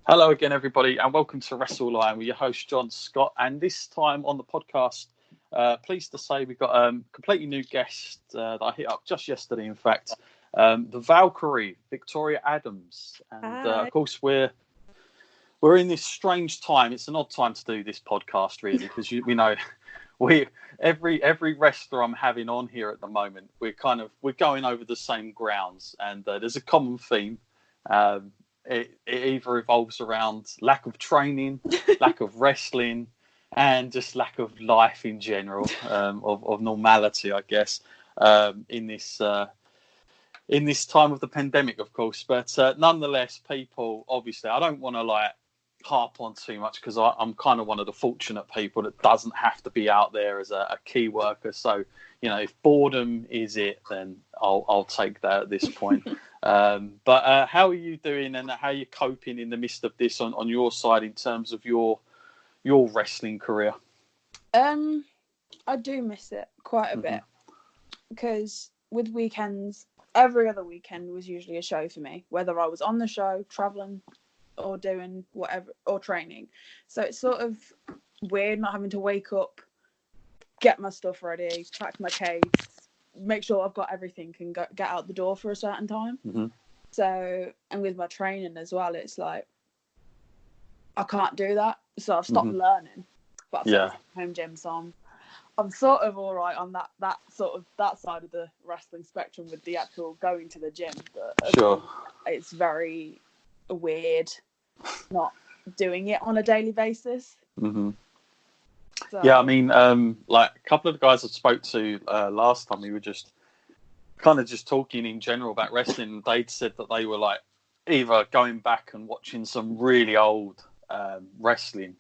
Hello again, everybody, and welcome to Wrestle Line with your host, John Scott. And this time on the podcast, pleased to say we've got a completely new guest that I hit up just yesterday, in fact, the Valkyrie, Victoria Adams. And of course, we're in this strange time. It's an odd time to do this podcast, really, because we know every wrestler I'm having on here at the moment, we're going over the same grounds, and there's a common theme. It either revolves around lack of training, lack of wrestling, and just lack of life in general, of normality, I guess, in this time of the pandemic, of course. But nonetheless, people, obviously, I don't want to harp on too much because I'm kind of one of the fortunate people that doesn't have to be out there as a key worker. So, if boredom is it, then I'll take that at this point. But how are you doing, and how are you coping in the midst of this on your side in terms of your wrestling career? I do miss it quite a bit because with weekends, every other weekend was usually a show for me, whether I was on the show, traveling, or doing whatever, or training. So it's sort of weird not having to wake up, get my stuff ready, pack my case, make sure I've got everything and get out the door for a certain time. So, and with my training as well, it's like I can't do that, so I've stopped learning. But I've set a home gym, so I'm sort of all right on that side of the wrestling spectrum with the actual going to the gym. But sure, it's very weird not doing it on a daily basis. So, yeah, I mean, a couple of the guys I spoke to last time, we were just talking in general about wrestling. They'd said that they were either going back and watching some really old wrestling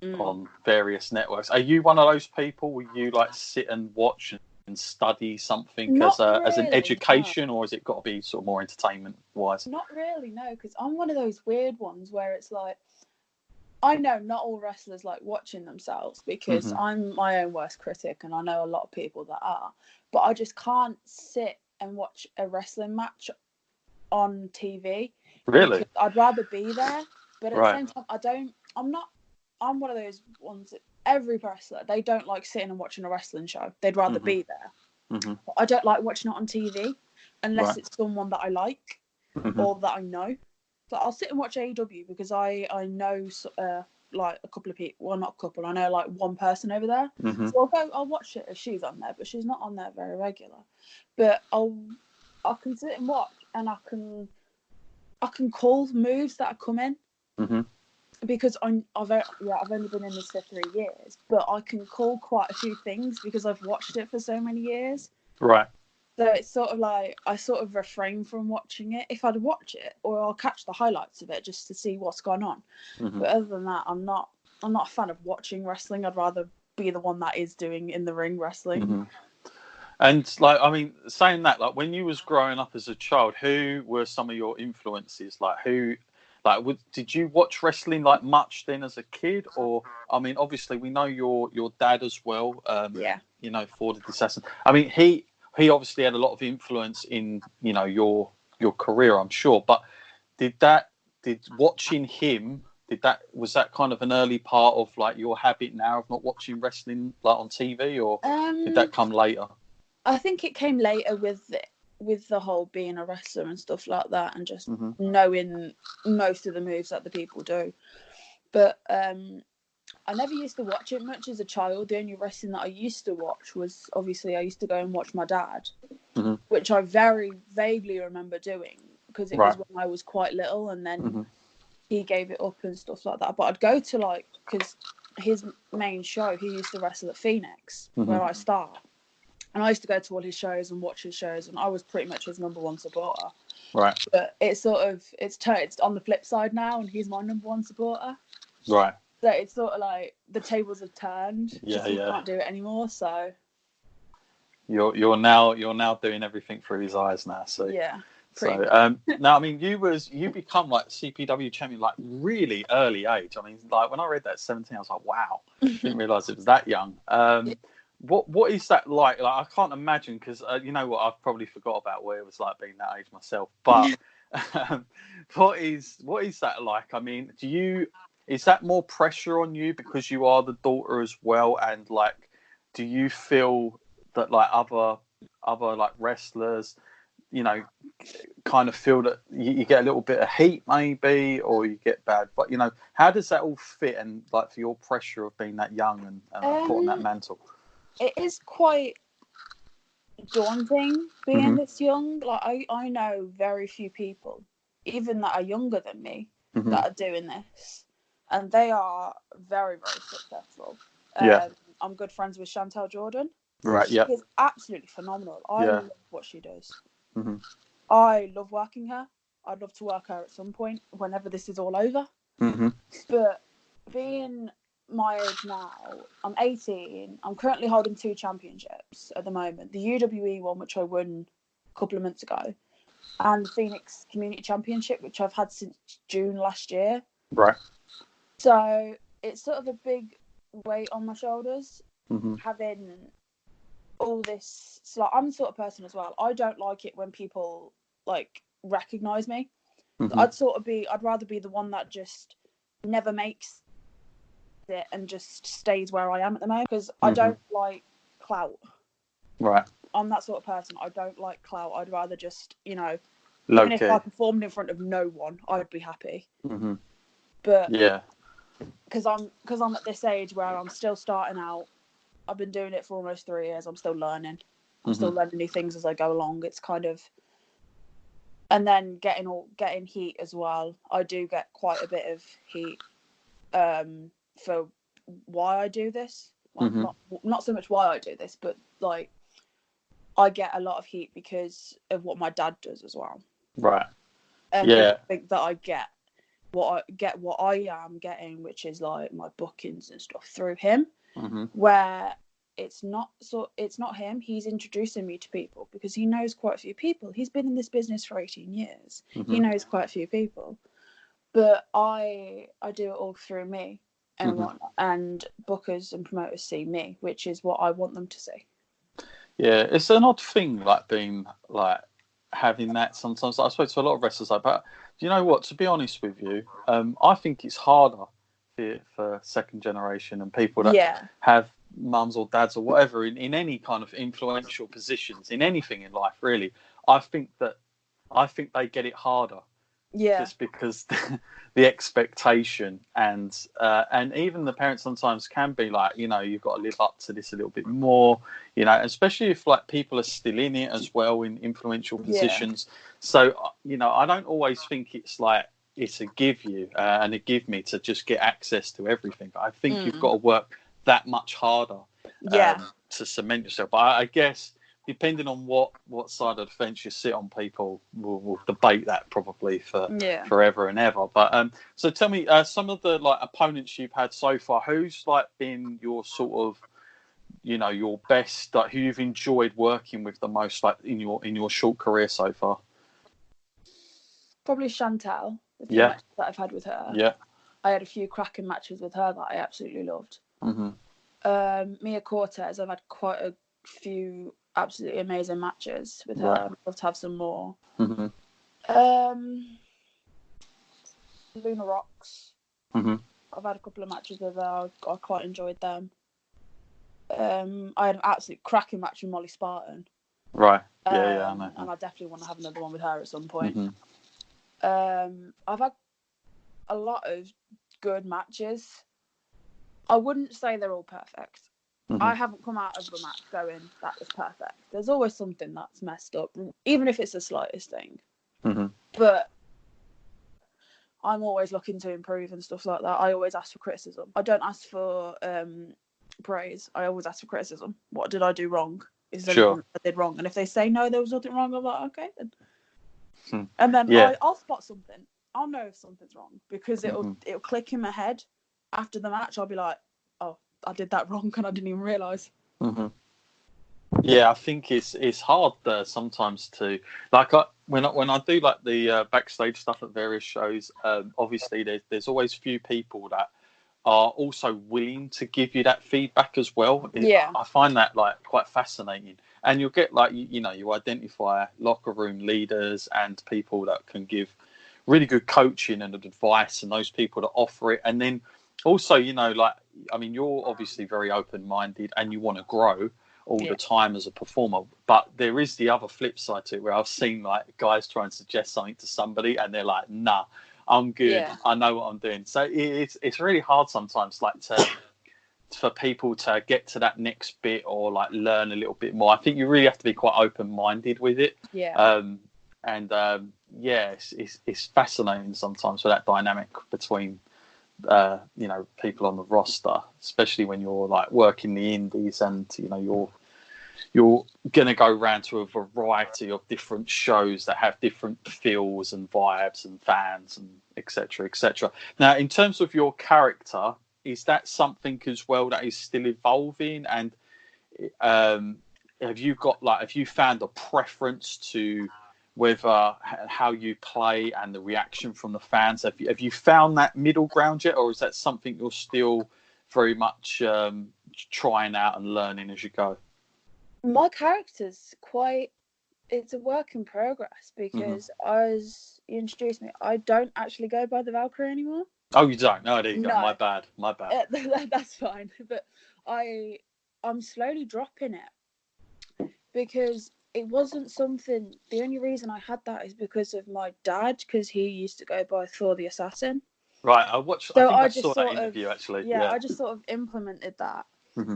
on various networks. Are you one of those people? Will you sit and watch and study something as an education, or has it got to be sort of more entertainment wise? Not really, no, because I'm one of those weird ones where it's I know not all wrestlers like watching themselves because I'm my own worst critic, and I know a lot of people that are, but I just can't sit and watch a wrestling match on TV. Really? I'd rather be there, but at the same time, I'm one of those ones that every wrestler, they don't like sitting and watching a wrestling show. They'd rather be there. But I don't like watching it on TV unless it's someone that I like or that I know. So I'll sit and watch AEW because I know a couple of people. Well, not a couple. I know one person over there. So I'll watch it if she's on there, but she's not on there very regular. But I can sit and watch, and I can call moves that are coming. Because I've only been in this for 3 years, but I can call quite a few things because I've watched it for so many years. Right. So it's sort of I sort of refrain from watching it if I'd watch it, or I'll catch the highlights of it just to see what's gone on. But other than that, I'm not a fan of watching wrestling. I'd rather be the one that is doing in the ring wrestling. And I mean, saying that, when you was growing up as a child, who were some of your influences? Did you watch wrestling much then as a kid? Or, I mean, obviously we know your dad as well. Ford the Assassin. I mean, he obviously had a lot of influence in your career, I'm sure. But watching him, was that kind of an early part of your habit now of not watching wrestling on TV, or did that come later? I think it came later with the whole being a wrestler and stuff like that, and just knowing most of the moves that the people do. But I never used to watch it much as a child. The only wrestling that I used to watch was, obviously, I used to go and watch my dad, which I very vaguely remember doing because it was when I was quite little, and then he gave it up and stuff like that. But I'd go to because his main show, he used to wrestle at Phoenix, where I start. And I used to go to all his shows and watch his shows, and I was pretty much his number one supporter. Right. But it's it's on the flip side now, and he's my number one supporter. Right. So it's sort of the tables have turned. Yeah, can't do it anymore. So you're now doing everything through his eyes now. So yeah. So now, I mean, you become CPW champion really early age. I mean, when I read that at 17, I was like, wow, didn't realise it was that young. What is that like? I can't imagine, because you know what, I've probably forgot about what it was like being that age myself. But what is that like? I mean, is that more pressure on you because you are the daughter as well, and like, do you feel that like other like wrestlers, you know, kind of feel that you get a little bit of heat maybe, or you get bad, but you know, how does that all fit, and like for your pressure of being that young and putting that mantle? It is quite daunting being this young. Like I know very few people, even that are younger than me, that are doing this, and they are very, very successful. I'm good friends with Chantel Jordan. Right. Yeah. She's absolutely phenomenal. I love what she does. Mm-hmm. I love working her. I'd love to work her at some point whenever this is all over. Mm-hmm. But being my age now, I'm 18. I'm currently holding 2 championships at the moment. The UWE one, which I won a couple of months ago, and the Phoenix Community Championship, which I've had since June last year. Right. So it's sort of a big weight on my shoulders, having all this. So like, I'm the sort of person as well. I don't like it when people like recognize me. I'd rather be the one that just never makes it and just stays where I am at the moment, because I don't like clout. Right. I'm that sort of person. I don't like clout. I'd rather just, you know, low-key. Even if I performed in front of no one, I'd be happy. But yeah, because I'm at this age where I'm still starting out. I've been doing it for almost 3 years. I'm still learning. I'm still learning new things as I go along. It's kind of, and then getting heat as well. I do get quite a bit of heat for why I do this. Well, not so much why I do this, but like I get a lot of heat because of what my dad does as well. Right. And I think that I get what I am getting, which is like my bookings and stuff through him, where it's not him. He's introducing me to people because he knows quite a few people. He's been in this business for 18 years. He knows quite a few people, but I do it all through me and whatnot. And bookers and promoters see me, which is what I want them to see. Yeah, it's an odd thing, like being like having that sometimes. I spoke to a lot of wrestlers like, but you know what? To be honest with you, I think it's harder for second generation and people that have mums or dads or whatever in any kind of influential positions in anything in life. Really, I think they get it harder. Yeah. Just because the expectation and even the parents sometimes can be like, you know, you've got to live up to this a little bit more, you know, especially if like people are still in it as well in influential positions. So, you know, I don't always think it's like it's a give you and a give me to just get access to everything. I think you've got to work that much harder to cement yourself. But I guess depending on what side of the fence you sit on, people will debate that probably for forever and ever. But so tell me, some of the like opponents you've had so far, who's like been your sort of, you know, your best, like who you've enjoyed working with the most, like in your short career so far? Probably Chantel. The few matches that I've had with her. Yeah. I had a few cracking matches with her that I absolutely loved. Mia Cortez, I've had quite a few absolutely amazing matches with her. I'd love to have some more. Luna Rocks. I've had a couple of matches with her. I quite enjoyed them. I had an absolute cracking match with Molly Spartan. Right. Yeah, I know. And I definitely want to have another one with her at some point. I've had a lot of good matches. I wouldn't say they're all perfect. I haven't come out of the match going, that was perfect. There's always something that's messed up, even if it's the slightest thing. But I'm always looking to improve and stuff like that. I always ask for criticism. I don't ask for praise. I always ask for criticism. What did I do wrong? Is there anything I did wrong? And if they say no, there was nothing wrong, I'm like, okay then. And then I'll spot something. I'll know if something's wrong because it'll click in my head after the match. I'll be like, oh, I did that wrong and I didn't even realise. Yeah, I think it's hard sometimes to like when I do like the backstage stuff at various shows. Obviously, there's always few people that are also willing to give you that feedback as well. I find that like quite fascinating, and you'll get like you identify locker room leaders and people that can give really good coaching and advice, and those people that offer it. And then also, you're obviously very open-minded and you want to grow all the time as a performer, but there is the other flip side to it, where I've seen like guys try and suggest something to somebody and they're like, nah, I'm good, I know what I'm doing. So it's really hard sometimes, like for people to get to that next bit or like learn a little bit more. I think you really have to be quite open-minded with it. It's fascinating sometimes for that dynamic between people on the roster, especially when you're like working the indies and you're going to go around to a variety of different shows that have different feels and vibes and fans and etc. etc. Now, in terms of your character, is that something as well that is still evolving? And have you found a preference to whether how you play and the reaction from the fans? Have you found that middle ground yet, or is that something you're still very much trying out and learning as you go? My character's it's a work in progress, because as you introduced me, I don't actually go by the Valkyrie anymore. Oh, you don't? No, there you go. My bad. That's fine. But I'm slowly dropping it, because it wasn't something. The only reason I had that is because of my dad, because he used to go by Thor the Assassin. Right. I saw that interview actually. Yeah, I just sort of implemented that.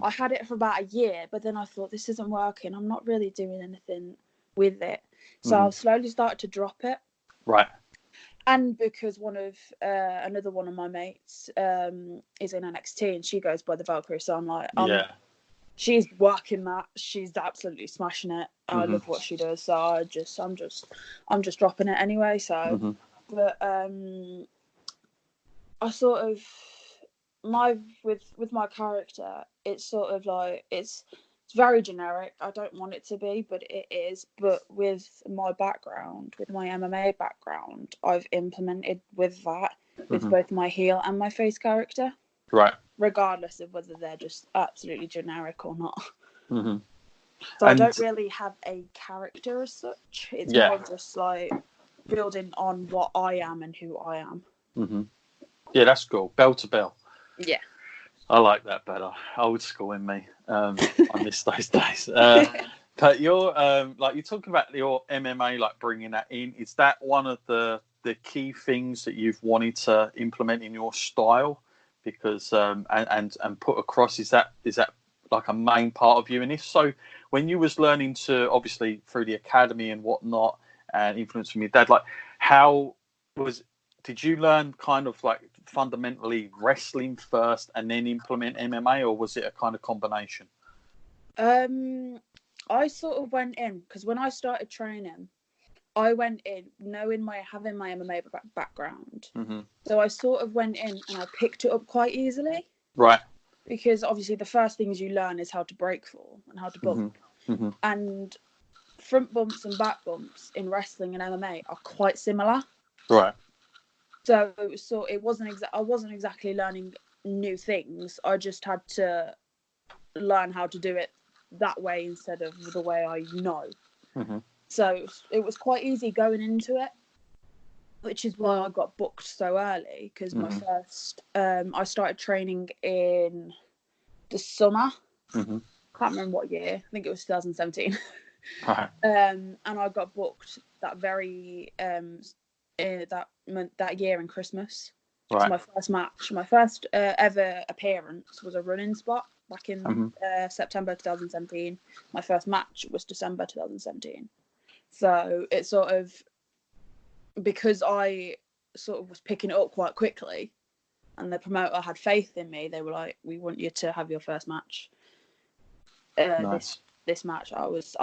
I had it for about a year, but then I thought, this isn't working. I'm not really doing anything with it. So I've slowly started to drop it. Right. And because another one of my mates is in NXT and she goes by the Valkyrie, so I'm like, she's working that. She's absolutely smashing it. I love what she does, so I'm just dropping it anyway. So, but I sort of with my character, it's sort of like it's very generic. I don't want it to be, but it is. But with my background, with my MMA background, I've implemented with that with both my heel and my face character. Right. Regardless of whether they're just absolutely generic or not. So I don't really have a character as such. It's more just like building on what I am and who I am. Yeah, that's cool. Bell to bell. Yeah. I like that better. Old school in me. I miss those days. But you're you're talking about your MMA, like bringing that in. Is that one of the key things that you've wanted to implement in your style? Because and put across, is that like a main part of you? And if so, when you was learning to, obviously through the academy and whatnot, and influence from your dad, like did you learn kind of like fundamentally wrestling first and then implement MMA, or was it a kind of combination? I sort of went in, because when I started training, I went in having my MMA background. So I sort of went in and I picked it up quite easily. Right. Because obviously the first things you learn is how to break fall and how to bump. And front bumps and back bumps in wrestling and MMA are quite similar. Right. So I wasn't exactly learning new things. I just had to learn how to do it that way instead of the way I know. So it was quite easy going into it, which is why I got booked so early, because my first I started training in the summer. Can't remember what year. I think it was 2017. Right. And I got booked that very that year in Christmas. Right. So my first match, my first ever appearance was a running spot back in September 2017. My first match was December 2017. So it's sort of, because I sort of was picking it up quite quickly, and the promoter had faith in me. They were like, "We want you to have your first match." Nice. This match, I was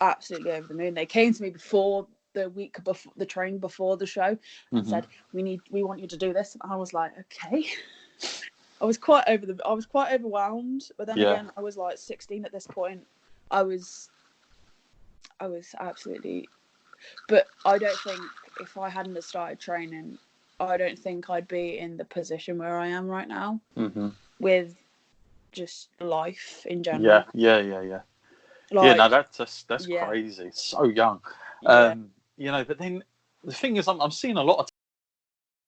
absolutely over the moon. They came to me before the week before the training, before the show, and said, "We want you to do this." And I was like, "Okay." I was quite overwhelmed, but then again, I was like 16 at this point. I was absolutely, but I don't think if I hadn't have started training, I don't think I'd be in the position where I am right now with just life in general. Yeah. Like, yeah, no, that's crazy. So young. Yeah. You know, but then the thing is, I'm seeing a lot of